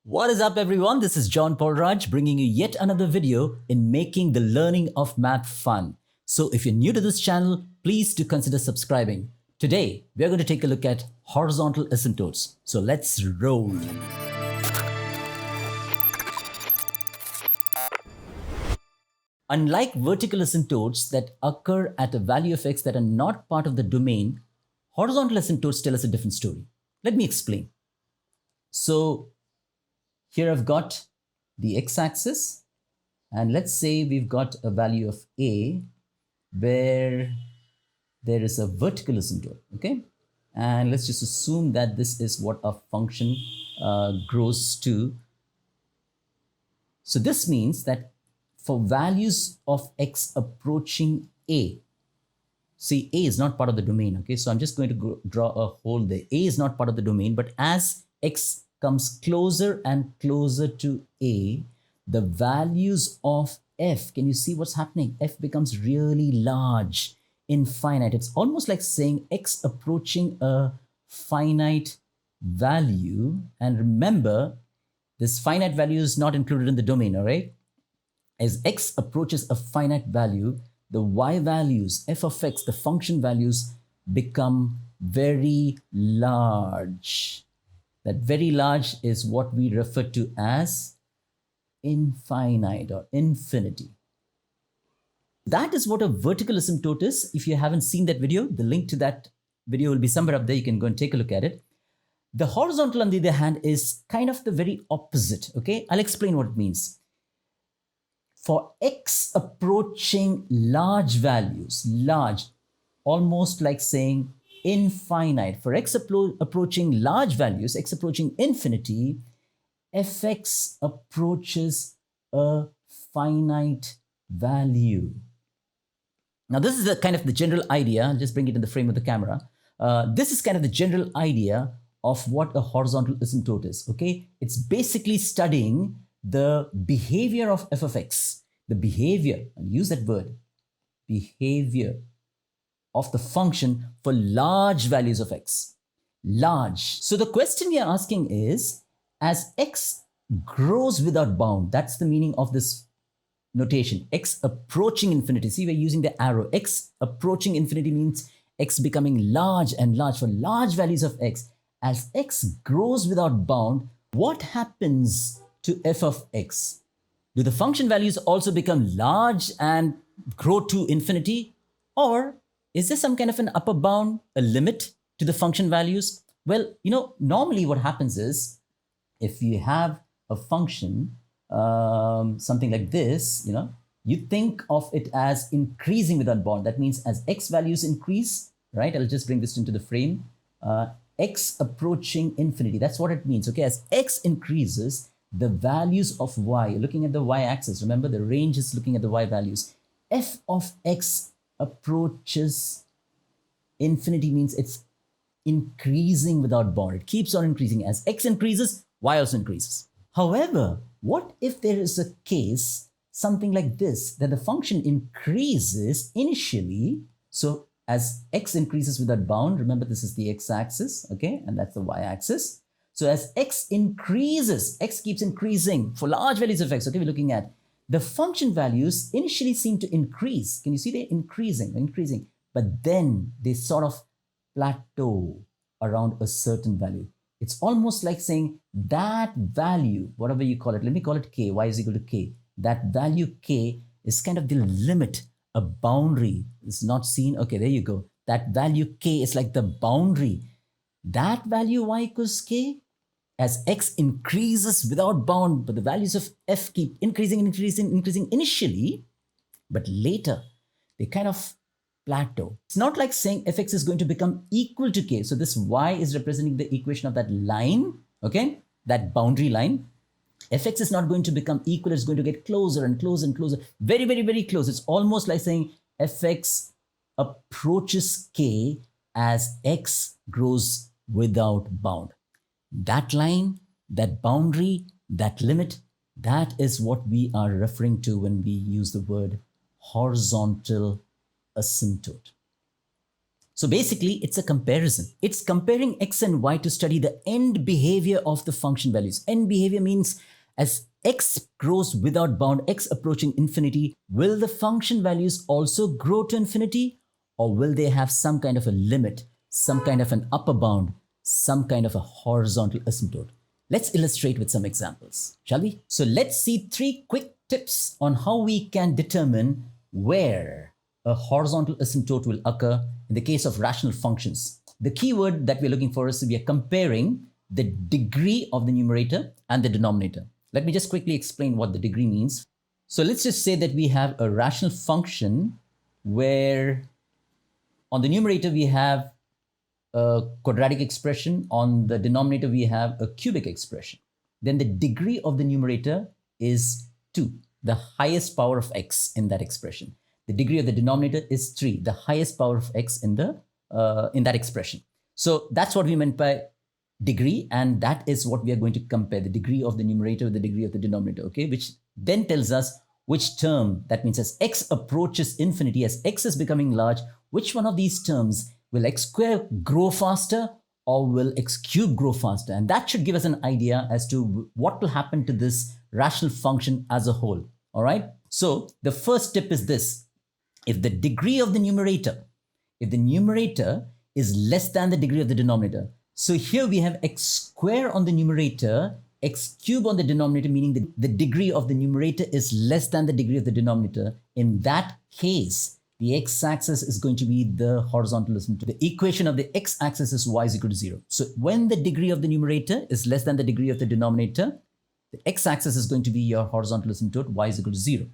What is up, everyone? This is John Paul Raj bringing you yet another video in making the learning of math fun. So if you're new to this channel, please do consider subscribing. Today, we're going to take a look at horizontal asymptotes. So let's roll. Unlike vertical asymptotes that occur at a value of x that are not part of the domain, horizontal asymptotes tell us a different story. Let me explain. So here I've got the x-axis, and let's say we've got a value of a where there is a vertical asymptote, okay? And let's just assume that this is what our function grows to. So this means that for values of x approaching a, see, a is not part of the domain, okay? So I'm just going to draw a hole there. A is not part of the domain, but as x comes closer and closer to a, the values of f, can you see what's happening? F becomes really large, infinite. It's almost like saying x approaching a finite value. And remember, this finite value is not included in the domain, all right? As x approaches a finite value, the y values, f of x, the function values become very large. That very large is what we refer to as infinite or infinity. That is what a vertical asymptote is. If you haven't seen that video, the link to that video will be somewhere up there. You can go and take a look at it. The horizontal, on the other hand, is kind of the very opposite, okay? I'll explain what it means. For x approaching large values, large, almost like saying infinite. For x approaching large values, x approaching infinity, fx approaches a finite value. Now, this is kind of the general idea. I'll just bring it in the frame of the camera. This is kind of the general idea of what a horizontal asymptote is, okay? It's basically studying the behavior of f of x, the behavior, and use that word, behavior of the function for large values of x. Large. So the question we are asking is, as x grows without bound, that's the meaning of this notation, x approaching infinity. See, we're using the arrow. X approaching infinity means x becoming large and large for large values of x. As x grows without bound, what happens to f of x? Do the function values also become large and grow to infinity? Or is there some kind of an upper bound, a limit to the function values? Well, normally what happens is, if you have a function, something like this, you think of it as increasing without bound. That means as x values increase, right? I'll just bring this into the frame. X approaching infinity, that's what it means, okay? As x increases, the values of y, you're looking at the y-axis, remember the range is looking at the y values. F of x approaches infinity means it's increasing without bound. It keeps on increasing. As x increases, y also increases. However, what if there is a case, something like this, that the function increases initially? So as x increases without bound, remember this is the x-axis, okay? And that's the y-axis. So as x increases, x keeps increasing for large values of x, okay? We're looking at the function values initially seem to increase. Can you see they're increasing, but then they sort of plateau around a certain value. It's almost like saying that value, whatever you call it, let me call it k, y is equal to k. That value k is kind of the limit, a boundary. It's not seen. Okay, there you go. That value k is like the boundary. That value y equals k, as x increases without bound, but the values of f keep increasing initially, but later they kind of plateau. It's not like saying fx is going to become equal to k. So this y is representing the equation of that line, okay? That boundary line. Fx is not going to become equal. It's going to get closer and closer and closer. Very, very, very close. It's almost like saying fx approaches k as x grows without bound. That line, that boundary, that limit, that is what we are referring to when we use the word horizontal asymptote. So basically, it's a comparison. It's comparing x and y to study the end behavior of the function values. End behavior means as x grows without bound, x approaching infinity, will the function values also grow to infinity? Or will they have some kind of a limit, some kind of an upper bound, some kind of a horizontal asymptote? Let's illustrate with some examples, shall we? So let's see 3 quick tips on how we can determine where a horizontal asymptote will occur in the case of rational functions. The keyword that we're looking for is we are comparing the degree of the numerator and the denominator. Let me just quickly explain what the degree means. So let's just say that we have a rational function where on the numerator we have a quadratic expression, on the denominator we have a cubic expression. Then the degree of the numerator is 2, the highest power of x in that expression. The degree of the denominator is 3, the highest power of x in that expression. So that's what we meant by degree, and that is what we are going to compare, the degree of the numerator with the degree of the denominator, okay? Which then tells us which term, that means as x approaches infinity, as x is becoming large, which one of these terms, will x square grow faster or will x cube grow faster? And that should give us an idea as to what will happen to this rational function as a whole, all right? So the first tip is this. If the degree of the numerator, if the numerator is less than the degree of the denominator, so here we have x square on the numerator, x cube on the denominator, meaning that the degree of the numerator is less than the degree of the denominator. In that case, the x-axis is going to be the horizontal asymptote. The equation of the x-axis is y is equal to 0. So when the degree of the numerator is less than the degree of the denominator, the x-axis is going to be your horizontal asymptote, y is equal to 0.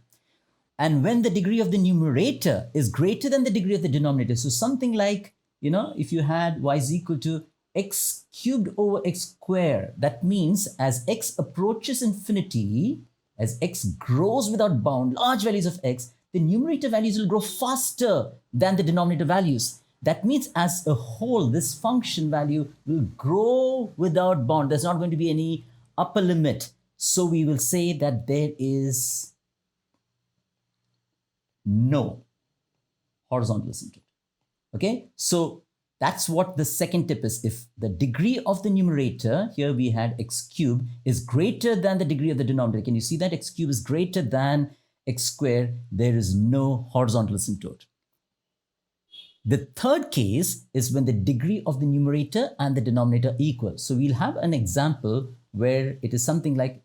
And when the degree of the numerator is greater than the degree of the denominator, so something like, if you had y is equal to x cubed over x square, that means as x approaches infinity, as x grows without bound, large values of x, the numerator values will grow faster than the denominator values. That means as a whole, this function value will grow without bound. There's not going to be any upper limit. So we will say that there is no horizontal asymptote. Okay, so that's what the second tip is. If the degree of the numerator, here we had x cubed, is greater than the degree of the denominator, can you see that x cubed is greater than x square, there is no horizontal asymptote. The third case is when the degree of the numerator and the denominator equal. So we'll have an example where it is something like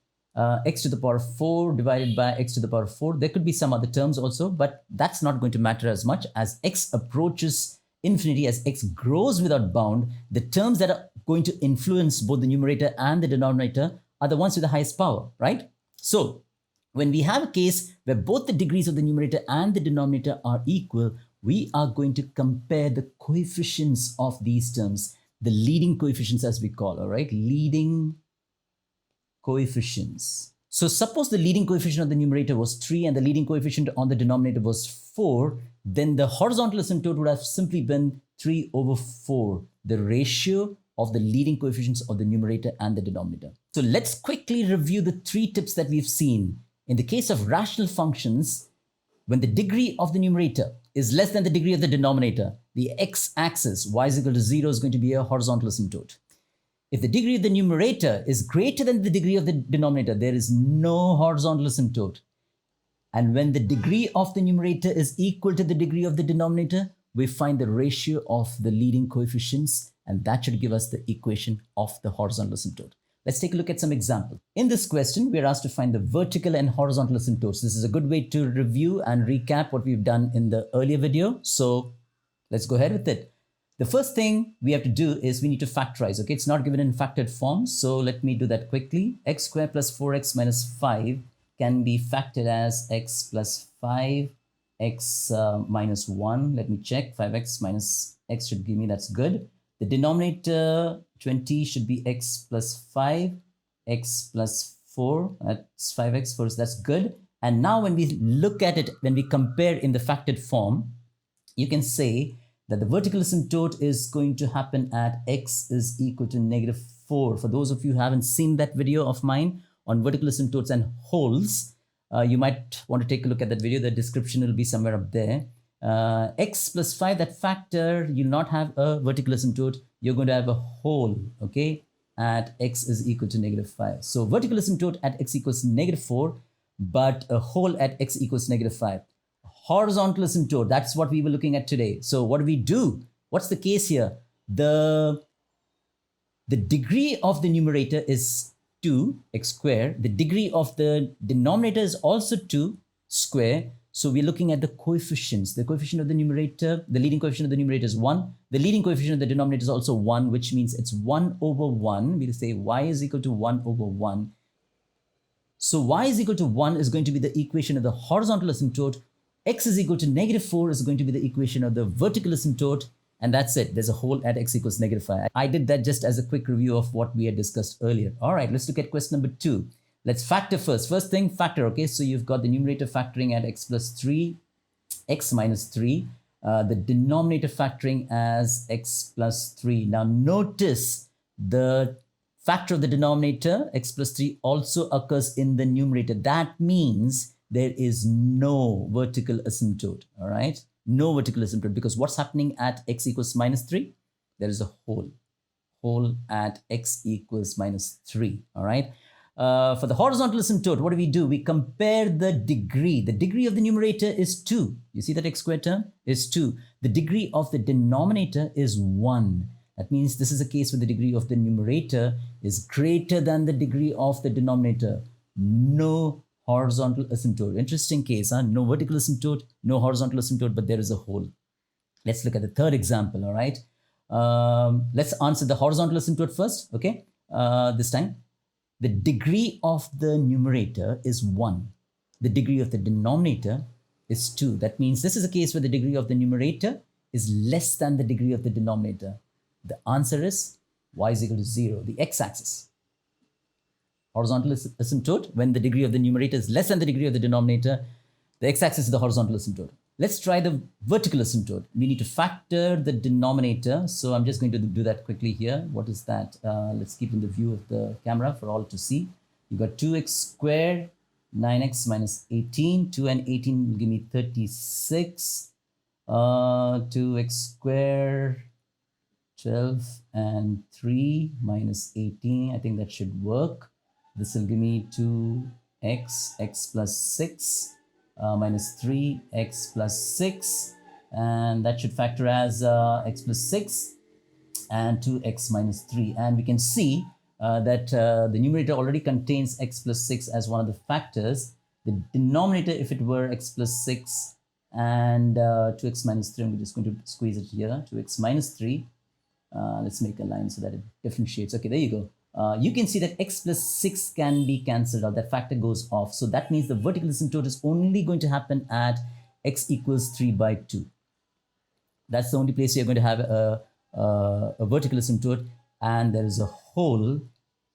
x to the power 4 divided by x to the power 4. There could be some other terms also, but that's not going to matter as much. As x approaches infinity, as x grows without bound, the terms that are going to influence both the numerator and the denominator are the ones with the highest power, right? So when we have a case where both the degrees of the numerator and the denominator are equal, we are going to compare the coefficients of these terms, the leading coefficients as we call, all right? Leading coefficients. So suppose the leading coefficient of the numerator was 3 and the leading coefficient on the denominator was 4, then the horizontal asymptote would have simply been 3 over 4, the ratio of the leading coefficients of the numerator and the denominator. So let's quickly review the 3 tips that we've seen. In the case of rational functions, when the degree of the numerator is less than the degree of the denominator, the x-axis, y is equal to 0, is going to be a horizontal asymptote. If the degree of the numerator is greater than the degree of the denominator, there is no horizontal asymptote. And when the degree of the numerator is equal to the degree of the denominator, we find the ratio of the leading coefficients, and that should give us the equation of the horizontal asymptote. Let's take a look at some examples. In this question, we are asked to find the vertical and horizontal asymptotes. This is a good way to review and recap what we've done in the earlier video. So let's go ahead with it. The first thing we have to do is we need to factorize. Okay, it's not given in factored form. So let me do that quickly. X squared plus 4x minus 5 can be factored as x plus 5, x minus 1. Let me check. 5x minus x should give me, that's good. The denominator 20 should be x plus 5, x plus 4, that's 5x first, that's good. And now when we look at it, when we compare in the factored form, you can say that the vertical asymptote is going to happen at x is equal to -4. For those of you who haven't seen that video of mine on vertical asymptotes and holes, you might want to take a look at that video. The description will be somewhere up there. x plus 5, that factor, you'll not have a vertical asymptote. You're going to have a whole, okay, at x is equal to negative 5. So vertical asymptote at x equals negative 4, but a whole at x equals negative 5. Horizontal asymptote, that's what we were looking at today. So what do we do? What's the case here? The degree of the numerator is 2, x squared. The degree of the denominator is also 2 square. So we're looking at the coefficients. The coefficient of the numerator, the leading coefficient of the numerator is 1. The leading coefficient of the denominator is also 1, which means it's 1 over 1. We'll say y is equal to 1 over 1. So y is equal to 1 is going to be the equation of the horizontal asymptote. X is equal to negative 4 is going to be the equation of the vertical asymptote. And that's it. There's a whole at x equals negative 5. I did that just as a quick review of what we had discussed earlier. All right, let's look at question number 2. Let's factor first. First thing, factor, okay? So you've got the numerator factoring at x plus 3, x minus 3. The denominator factoring as x plus 3. Now notice the factor of the denominator, x plus 3, also occurs in the numerator. That means there is no vertical asymptote, all right? No vertical asymptote, because what's happening at x equals minus 3? There is a whole at x equals minus 3, all right? For the horizontal asymptote, what do? We compare the degree. The degree of the numerator is 2. You see that x squared term is 2. The degree of the denominator is 1. That means this is a case where the degree of the numerator is greater than the degree of the denominator. No horizontal asymptote. Interesting case, huh? No vertical asymptote, no horizontal asymptote, but there is a whole. Let's look at the third example, all right? Let's answer the horizontal asymptote first, okay? This time. The degree of the numerator is 1. The degree of the denominator is 2. That means this is a case where the degree of the numerator is less than the degree of the denominator. The answer is y is equal to 0, the x-axis. Horizontal asymptote, when the degree of the numerator is less than the degree of the denominator, the x-axis is the horizontal asymptote. Let's try the vertical asymptote. We need to factor the denominator. So I'm just going to do that quickly here. What is that? Let's keep in the view of the camera for all to see. You got 2x squared, 9x minus 18. 2 and 18 will give me 36. 2x squared, 12 and 3 minus 18. I think that should work. This will give me 2x, x plus 6. Minus 3, x plus 6, and that should factor as x plus 6 and 2x minus 3. And we can see that the numerator already contains x plus 6 as one of the factors. The denominator, if it were x plus 6 and 2x minus 3, I'm just going to squeeze it here, 2x minus 3. Let's make a line so that it differentiates. Okay, there you go. You can see that x plus 6 can be cancelled out. That factor goes off. So that means the vertical asymptote is only going to happen at x equals 3 by 2. That's the only place you're going to have a vertical asymptote. And there is a whole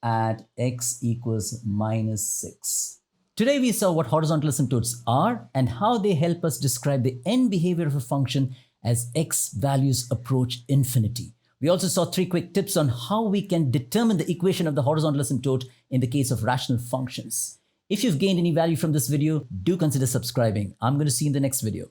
at x equals minus 6. Today we saw what horizontal asymptotes are and how they help us describe the end behavior of a function as x values approach infinity. We also saw 3 quick tips on how we can determine the equation of the horizontal asymptote in the case of rational functions. If you've gained any value from this video, do consider subscribing. I'm going to see you in the next video.